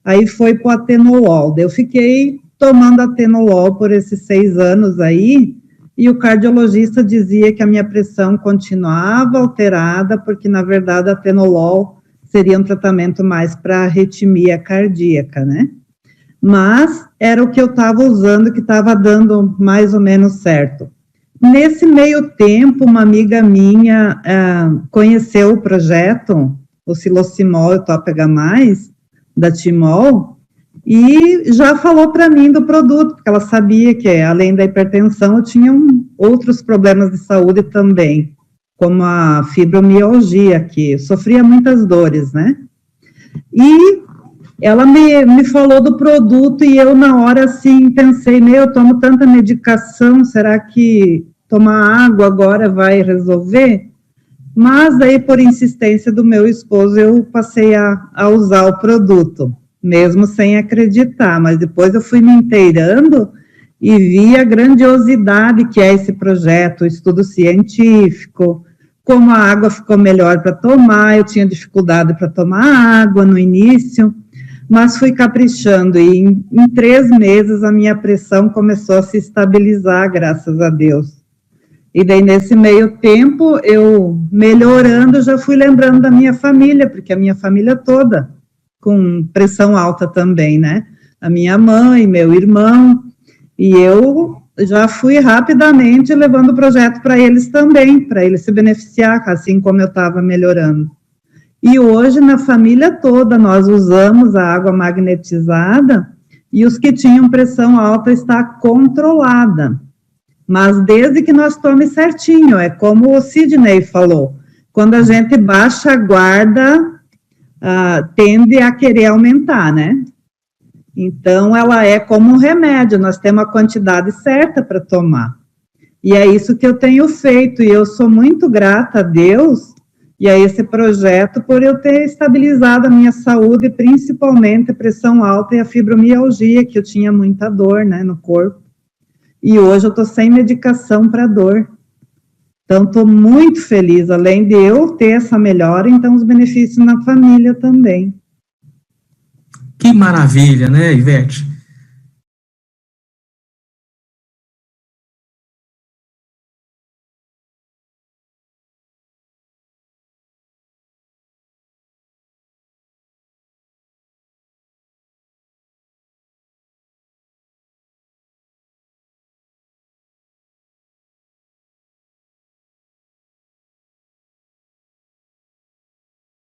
Aí foi para o atenolol. Eu fiquei tomando atenolol por esses 6 anos aí, e o cardiologista dizia que a minha pressão continuava alterada, porque, na verdade, a atenolol seria um tratamento mais para arritmia cardíaca, né? Mas era o que eu estava usando, que estava dando mais ou menos certo. Nesse meio tempo, uma amiga minha conheceu o projeto, o Silocimol e Top-H+, da Timol, e já falou para mim do produto, porque ela sabia que, além da hipertensão, eu tinha outros problemas de saúde também, como a fibromialgia, que sofria muitas dores, né? E ela me falou do produto e eu, na hora, assim, pensei, eu tomo tanta medicação, será que tomar água agora vai resolver? Mas aí, por insistência do meu esposo, eu passei a usar o produto, mesmo sem acreditar, mas depois eu fui me inteirando e vi a grandiosidade que é esse projeto, o estudo científico, como a água ficou melhor para tomar, eu tinha dificuldade para tomar água no início, mas fui caprichando e em 3 meses a minha pressão começou a se estabilizar, graças a Deus. E daí, nesse meio tempo, eu melhorando, já fui lembrando da minha família, porque a minha família toda com pressão alta também, né? A minha mãe, meu irmão, e eu já fui rapidamente levando o projeto para eles também, para eles se beneficiar, assim como eu estava melhorando. E hoje, na família toda, nós usamos a água magnetizada e os que tinham pressão alta está controlada. Mas desde que nós tomemos certinho, é como o Sidney falou, quando a gente baixa a guarda, tende a querer aumentar, né? Então, ela é como um remédio, nós temos a quantidade certa para tomar. E é isso que eu tenho feito, e eu sou muito grata a Deus e a esse projeto por eu ter estabilizado a minha saúde, principalmente a pressão alta e a fibromialgia, que eu tinha muita dor, né, no corpo. E hoje eu estou sem medicação para dor. Então, estou muito feliz, além de eu ter essa melhora, então os benefícios na família também. Que maravilha, né, Ivete?